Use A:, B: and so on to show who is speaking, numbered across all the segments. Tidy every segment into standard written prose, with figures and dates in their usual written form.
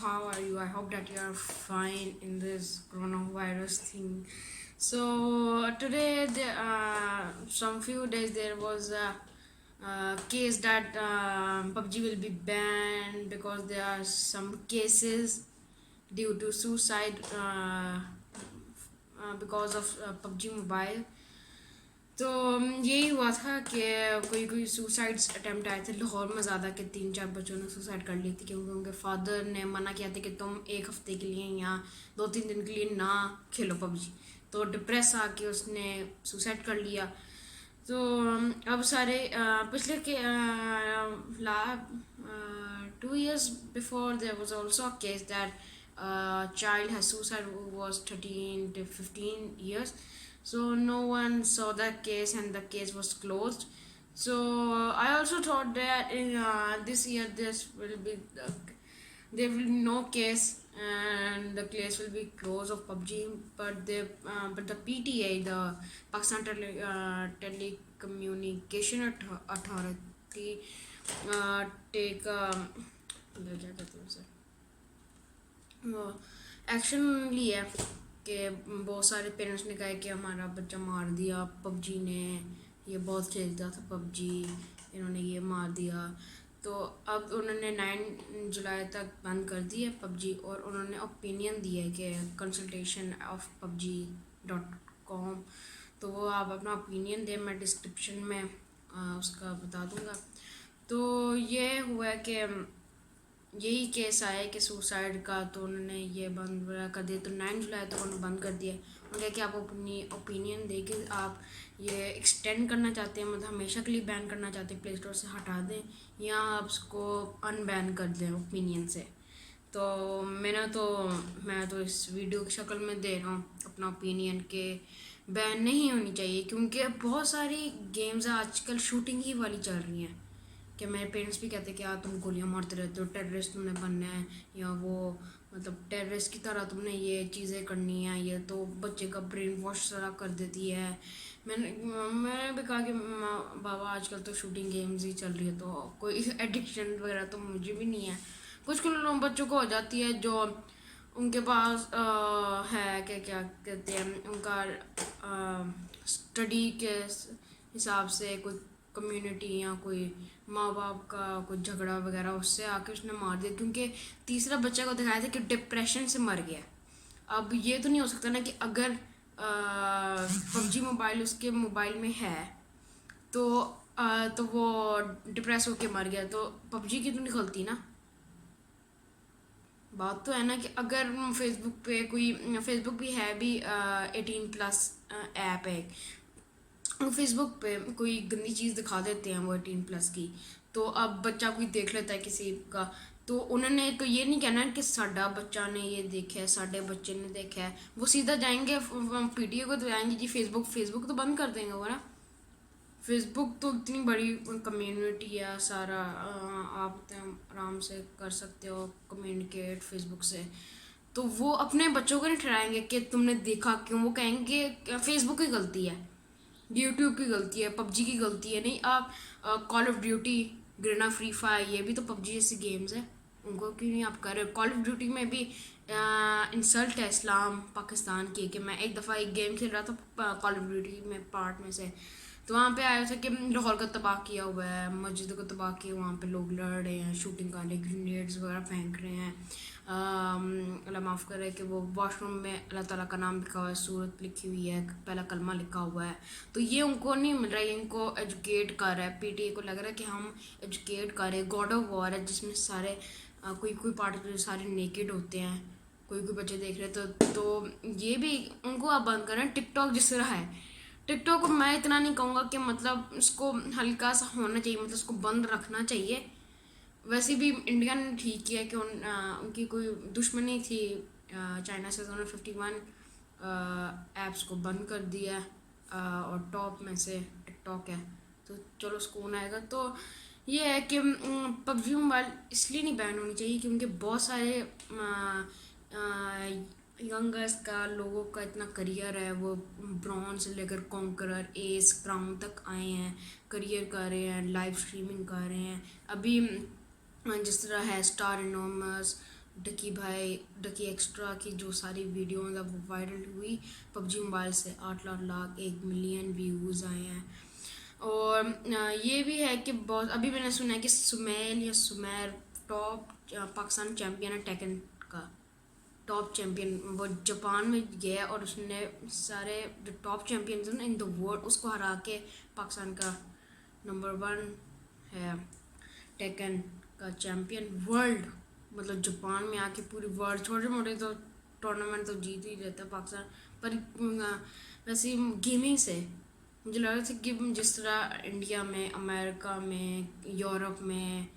A: how are you? I hope that you are fine in this coronavirus thing. So today, some few days there was a case that PUBG will be banned because there are some cases due to suicide because of PUBG Mobile. तो यही हुआ था कि कोई कोई suicides attempt आए थे लाहौर में ज़्यादा के 3-4 बच्चों ने सुसाइड कर ली थी क्योंकि उनके फादर ने मना किया था कि तुम एक हफ्ते के लिए या 2-3 दिन के लिए ना खेलो पबजी। तो डिप्रेस आके उसने सुसाइड कर लिया। तो अब सारे पिछले के ला 2 years before there was also a case that child has suicide who was 13 to 15 years. So no one saw that case and the case was closed. So I also thought that in this year there will be no case and the case will be closed of PUBG. But the PTA, the Pakistan Telecommunication Authority, take क्या कहते हैं उसे action लिया कि बहुत सारे parents ने कहा कि हमारा बच्चा मार दिया पबजी ने, ये बहुत खेलता था पबजी, इन्होंने ये मार दिया। तो अब उन्होंने 9 जुलाई तक बंद कर दी है पबजी और उन्होंने ओपिनियन दिया है कि कंसल्टेशन ऑफ PUBG.com। तो वो आप अपना ओपिनियन दें, मैं डिस्क्रिप्शन में उसका बता दूँगा। तो ये हुआ है कि यही केस आया कि सुसाइड का, तो उन्होंने ये बंद कर दिया। तो 9 जुलाई तक उन्होंने बंद कर दिया। उन्होंने कि आप अपनी ओपिनियन दे के आप ये एक्सटेंड करना चाहते हैं, मतलब हमेशा के लिए बैन करना चाहते हैं, प्ले स्टोर से हटा दें या आप उसको अनबैन कर दें ओपिनियन से। तो मैं तो इस वीडियो की शक्ल में दे रहा हूँ अपना ओपिनियन के बैन नहीं होनी चाहिए, क्योंकि बहुत सारी गेम्स आजकल शूटिंग ही वाली चल रही हैं कि मेरे पेरेंट्स भी कहते हैं कि यार तुम गोलियां मारते रहते हो, टेररिस्ट तुमने बनना है, या वो मतलब टेररिस्ट की तरह तुमने ये चीज़ें करनी है, ये तो बच्चे का ब्रेन वॉश सारा कर देती है। मैंने भी कहा कि बाबा आजकल तो शूटिंग गेम्स ही चल रही है, तो कोई एडिक्शन वगैरह तो मुझे भी नहीं है। कुछ बच्चों को हो जाती है जो उनके पास है क्या कहते हैं, उनका स्टडी के हिसाब से कोई कम्युनिटी या कोई माँ बाप का कोई झगड़ा वगैरह उससे आके उसने मार दिया, क्योंकि तीसरा बच्चा को दिखाया था कि डिप्रेशन से मर गया। अब ये तो नहीं हो सकता ना कि अगर PUBG मोबाइल उसके मोबाइल में है तो वो डिप्रेस होके मर गया, तो PUBG की तो नहीं गलती ना। बात तो है ना कि अगर फेसबुक भी है भी 18+ ऐप है, फेसबुक पे कोई गंदी चीज़ दिखा देते हैं वो 18+ की, तो अब बच्चा कोई देख लेता है किसी का, तो उन्होंने तो ये नहीं कहना कि साडा बच्चा ने ये देखा है, साडे बच्चे ने देखा है, वो सीधा जाएंगे PTA को, तो जाएंगे जी फेसबुक तो बंद कर देंगे वो ना। फेसबुक तो इतनी बड़ी कम्युनिटी है, सारा आप आराम से कर सकते हो कम्युनिकेट फेसबुक से। तो वो अपने बच्चों को नहीं ठहराएंगे कि तुमने देखा क्यों, वो कहेंगे फेसबुक की गलती है, यूट्यूब की गलती है, PUBG की गलती है। नहीं, आप call of duty, grana, free fire, ये भी तो PUBG जैसी गेम्स है, उनको क्यों नहीं आप कर रहे हो। कॉल ऑफ ड्यूटी में भी इंसल्ट है इस्लाम पाकिस्तान की, कि मैं एक दफ़ा एक गेम खेल रहा था कॉल ऑफ ड्यूटी में पार्ट में से, तो वहाँ पे आया था कि लाहौर को तबाह किया हुआ है, मस्जिद को तबाह किया, वहाँ पे लोग लड़ रहे हैं, शूटिंग कर रहे हैं, ग्रेनेड्स वगैरह फेंक रहे हैं। अल्लाह माफ़ करे कि वो वॉशरूम में अल्लाह ताला का नाम लिखा हुआ है, सूरत लिखी हुई है, पहला कलमा लिखा हुआ है। तो ये उनको नहीं मिल रहा है, इनको एजुकेट कर रहा है, PTA को लग रहा है कि हम एजुकेट कर रहे हैं। गॉड ऑफ वॉर है जिसमें सारे कोई पार्ट सारे नेकेड होते हैं, कोई बच्चे देख रहे तो ये भी उनको आप बंद करें। टिकटॉक जिस तरह है, टिकटॉक को मैं इतना नहीं कहूँगा कि मतलब उसको हल्का सा होना चाहिए, मतलब उसको बंद रखना चाहिए। वैसे भी इंडिया ने ठीक किया कि उनकी कोई दुश्मनी थी चाइना से, तो उन्होंने 51 ऐप्स को बंद कर दिया और टॉप में से टिकटॉक है, तो चलो सुकून आएगा। तो ये है कि PUBG मोबाइल इसलिए नहीं बैन होनी चाहिए क्योंकि बहुत सारे यंगर्स का, लोगों का इतना करियर है, वो ब्रॉन्ज से लेकर कॉन्करर, एस, क्राउन तक आए हैं, करियर कर रहे हैं, लाइव स्ट्रीमिंग कर रहे हैं। अभी जिस तरह है स्टार इनोमस, डकी भाई, डकी एक्स्ट्रा की जो सारी वीडियो मतलब वो वायरल हुई पबजी मोबाइल से, 8 लाख 1 मिलियन व्यूज़ आए हैं। और ये भी है कि बहुत अभी मैंने सुना है कि सुमैल या सुमैर टॉप पाकिस्तान चैम्पियन है टेकन का, टॉप चैम्पियन। वो जापान में गया और उसने सारे जो टॉप चैम्पियन थे ना इन द वर्ल्ड उसको हरा के पाकिस्तान का नंबर 1 है टेकन का चैम्पियन वर्ल्ड। मतलब जापान में आके पूरी वर्ल्ड, छोटे मोटे तो टूर्नामेंट तो जीत ही रहता है पाकिस्तान। पर वैसे गेमिंग से मुझे लग रहा था कि जिस तरह इंडिया में, अमेरिका में, यूरोप में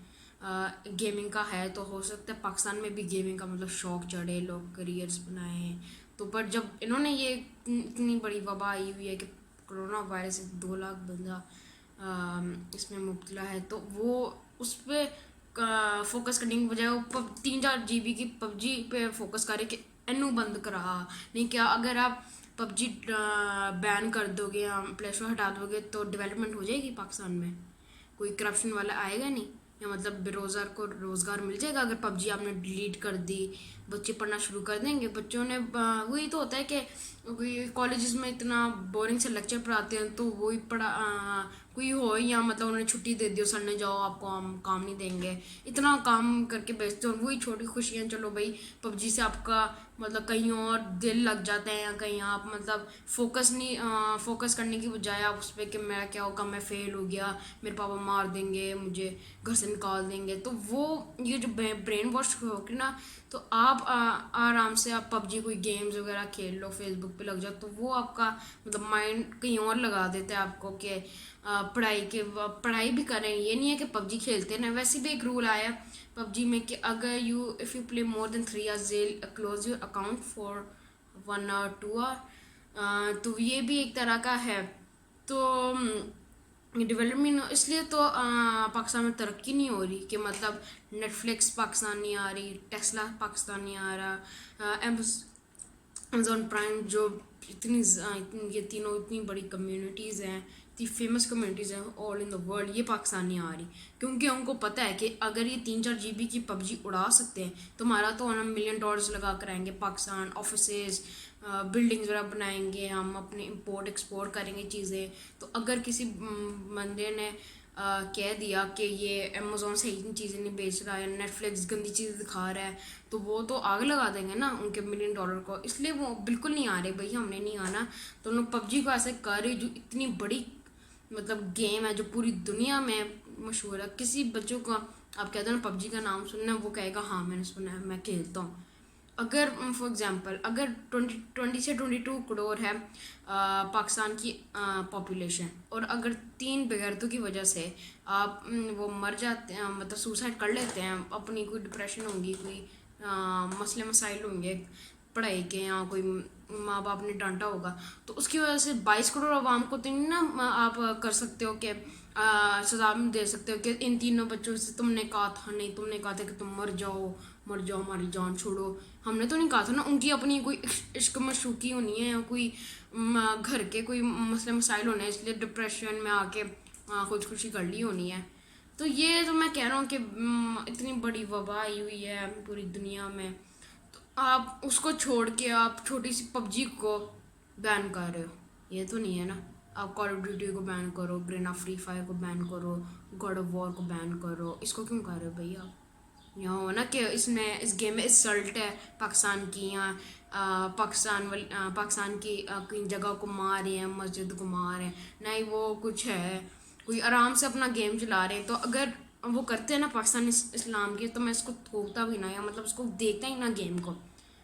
A: गेमिंग का है, तो हो सकता है पाकिस्तान में भी गेमिंग का मतलब शौक चढ़े, लोग करियर्स बनाए। तो पर जब इन्होंने ये इतनी बड़ी वबा आई हुई है कि कोरोना वायरस से 2 लाख बंदा इसमें मुब्तला है, तो वो उस पर फोकस करने की बजाय वो 3-4 GB की पबजी पे फोकस करे कि एनू बंद करा। नहीं क्या अगर आप पबजी बैन कर दोगे या प्ले स्टोर हटा दोगे तो डेवलपमेंट हो जाएगी पाकिस्तान में? कोई करप्शन वाला आएगा नहीं? या मतलब बेरोज़गार को रोज़गार मिल जाएगा अगर पबजी आपने डिलीट कर दी? बच्चे पढ़ना शुरू कर देंगे, बच्चों ने वही तो होता है कि कॉलेजेस में इतना बोरिंग से लेक्चर पढ़ाते हैं, तो वही कोई हो या मतलब उन्होंने छुट्टी दे दी, सर ने जाओ आपको हम काम नहीं देंगे, इतना काम करके भेजते हैं। वही छोटी खुशियाँ, चलो भाई पबजी से आपका मतलब कहीं और दिल लग जाता है, या कहीं आप मतलब फोकस करने की बजाय आप उस पर कि मेरा क्या होगा, मैं फेल हो गया, मेरे पापा मार देंगे, मुझे घर से निकाल देंगे, तो वो ये जो ब्रेन वॉश होगी ना, तो आप आराम से आप पबजी कोई गेम्स वगैरह खेल लो, फेसबुक पे लग जाओ, तो वो आपका मतलब माइंड कहीं और लगा देते हैं आपको कि पढ़ाई भी करें। ये नहीं है कि पबजी खेलते ना। वैसे भी एक रूल आया पबजी में कि अगर if you play more than 3 hours they'll close your account for 1 or 2 hour। तो ये भी एक तरह का है। तो डेवलपमेंट इसलिए तो पाकिस्तान में तरक्की नहीं हो रही कि मतलब नेटफ्लिक्स पाकिस्तान नहीं आ रही, टेस्ला पाकिस्तान नहीं आ रहा, अमेजोन प्राइम जो ये तीनों इतनी बड़ी कम्युनिटीज़ हैं, इतनी फेमस कम्युनिटीज़ हैं ऑल इन द वर्ल्ड, ये पाकिस्तान नहीं आ रही। क्योंकि उनको पता है कि अगर ये 3-4 GB की पबजी उड़ा सकते हैं तो हमारा तो हम $1 million लगा कर आएंगे पाकिस्तान, ऑफिसेज बिल्डिंग्स वगैरह बनाएंगे, हम अपने इंपोर्ट एक्सपोर्ट करेंगे चीज़ें। तो अगर किसी बंदे ने कह दिया कि ये अमेज़ोन सही चीज़ें नहीं बेच रहा है, नेटफ्लिक्स गंदी चीज़ें दिखा रहा है, तो वो तो आग लगा देंगे ना उनके $1 million को। इसलिए वो बिल्कुल नहीं आ रहे, भाई हमने नहीं आना। तो उन्होंने पबजी को ऐसे कर रही जो इतनी बड़ी मतलब गेम है जो पूरी दुनिया में मशहूर है। किसी बच्चों को आप कहते हो ना पबजी का नाम सुनना है, वो कहेगा हाँ मैंने सुना है, मैं खेलता हूँ। अगर फॉर एग्जांपल अगर 20 से 22 करोड़ है पाकिस्तान की पॉपुलेशन, और अगर 3 बेगैरतों की वजह से आप वो मर जाते हैं, मतलब सुसाइड कर लेते हैं, अपनी कोई डिप्रेशन होंगी, कोई मसले मसाइल होंगे पढ़ाई के, या कोई माँ बाप ने डांटा होगा, तो उसकी वजह से 22 करोड़ आवाम को तो नहीं ना आप कर सकते हो कि सजा में दे सकते हो कि इन तीनों बच्चों से तुमने कहा था, नहीं तुमने कहा था कि तुम मर जाओ, मर जाओ, हमारी जान छोड़ो। हमने तो नहीं कहा था ना। उनकी अपनी कोई इश्क मशूकी होनी है, या कोई घर के कोई मसले मसाइल होने हैं, इसलिए डिप्रेशन में आके खुदकुशी कर ली होनी है। तो ये तो मैं कह रहा हूँ कि इतनी बड़ी वबा आई हुई है पूरी दुनिया में, तो आप उसको छोड़ के आप छोटी सी पबजी को बैन कर रहे हो। ये तो नहीं है ना। आप कॉल ऑफ ड्यूटी को बैन करो, ग्रेना फ्री फायर को बैन करो, गॉड ऑफ वॉर को बैन करो, इसको क्यों कर रहे हो भैया? यहाँ हो ना कि इसमें इस गेम में इंसल्ट है पाकिस्तान की, या पाकिस्तान की कई जगह को मार रहे हैं, मस्जिद को मार रहे हैं, नहीं वो कुछ है, कोई आराम से अपना गेम चला रहे हैं। तो अगर वो करते हैं ना पाकिस्तान इस्लाम की, तो मैं इसको थोकता भी ना, या मतलब इसको देखता ही ना गेम को,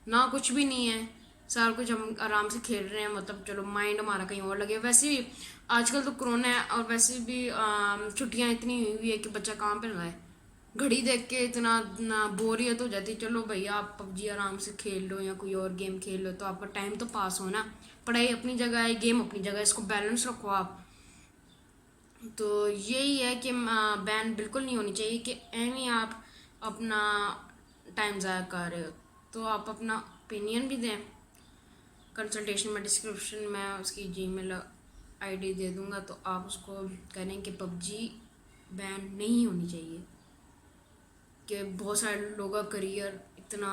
A: ना कुछ भी नहीं है, सारा कुछ हम आराम से खेल रहे हैं, मतलब चलो माइंड हमारा कहीं और लगे। वैसे भी आजकल तो कोरोना है, और वैसे भी छुट्टियाँ इतनी हुई है कि बच्चा कहाँ पे लगाए, घड़ी देख के इतना ना बोरियत हो जाती। चलो भैया आप पबजी आराम से खेल लो या कोई और गेम खेल लो, तो आपका टाइम तो पास हो ना। पढ़ाई अपनी जगह है, गेम अपनी जगह है, इसको बैलेंस रखो आप। तो यही है कि बैन बिल्कुल नहीं होनी चाहिए कि एनी आप अपना टाइम ज़ाया कर रहे हो। तो आप अपना ओपिनियन भी दें, कंसल्टेशन में डिस्क्रिप्शन में उसकी जीमेल आईडी दे दूंगा, तो आप उसको करें कि पबजी बैन नहीं होनी चाहिए, कि बहुत सारे लोगों का करियर इतना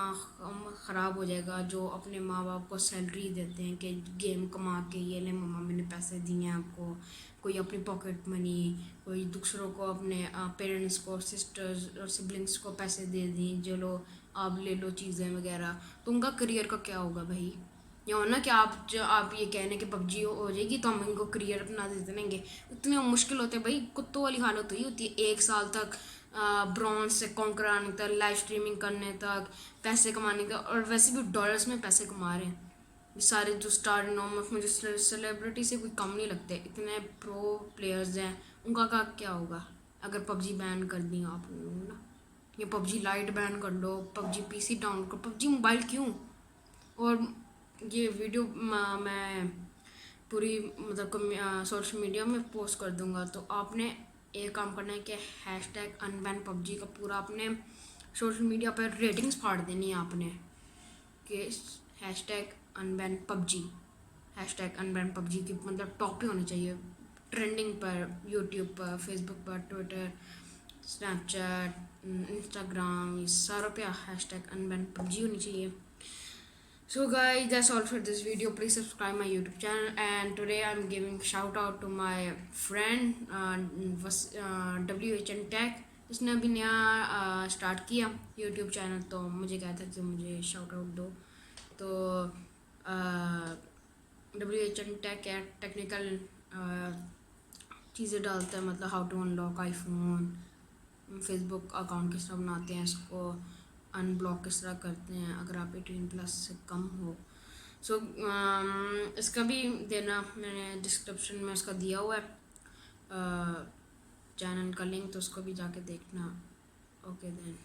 A: ख़राब हो जाएगा। जो अपने माँ बाप को सैलरी देते हैं कि गेम कमा के ये ले मम्मा मैंने पैसे दिए हैं आपको, कोई अपनी पॉकेट मनी, कोई दूसरों को अपने पेरेंट्स को, सिस्टर्स और सिबलिंग्स को पैसे दे दें, जो लो आप ले लो चीज़ें वगैरह, तो उनका करियर का क्या होगा भाई। या हो ना कि आप ये कहने कि पबजी हो जाएगी तो हम इनको करियर अपना दे देंगे। इतने मुश्किल होते हैं भाई, कुत्तों वाली हालत हुई होती है 1 साल तक ब्रॉन्ज से कॉन्कर आने तक, लाइव स्ट्रीमिंग करने तक, पैसे कमाने का। और वैसे भी डॉलर्स में पैसे कमा रहे हैं ये सारे जो स्टार नॉम ऑफ मुझे सेलिब्रिटी से कोई कम नहीं लगते, इतने प्रो प्लेयर्स हैं। उनका का क्या होगा अगर पबजी बैन कर दी आप लोगों ना, या पबजी लाइट बैन कर लो, पबजी पीसी डाउनलोड करो, पबजी मोबाइल क्यों। और ये वीडियो मैं पूरी मतलब सोशल मीडिया में पोस्ट कर दूंगा, तो आपने एक काम करना है कि हैशटैग अनबैन पबजी का पूरा अपने सोशल मीडिया पर रेटिंग्स फाड़ देनी है आपने कि hashtag unban PUBG, hashtag unban PUBG की मतलब टॉप पे होनी चाहिए ट्रेंडिंग पर, यूट्यूब पर, फेसबुक पर, ट्विटर, स्नैपचैट, इंस्टाग्राम, ये सारों पे हैशटैग अनबैन पबजी होनी चाहिए। So guys, that's all for this video. Please subscribe my YouTube channel. And today I'm giving shout out to my friend WHN Tech. उसने अभी नया स्टार्ट किया YouTube चैनल, तो मुझे कहा था कि मुझे शाउट आउट दो। तो WHN Tech टेक्निकल चीज़ें डालता है, मतलब how to unlock iPhone, Facebook account किस तरह बनाते हैं, इसको अनब्लॉक किस तरह करते हैं अगर आप 18+ से कम हो। सो इसका भी देना मैंने डिस्क्रिप्शन में उसका दिया हुआ है चैनल का लिंक, तो उसको भी जाके देखना। Okay then.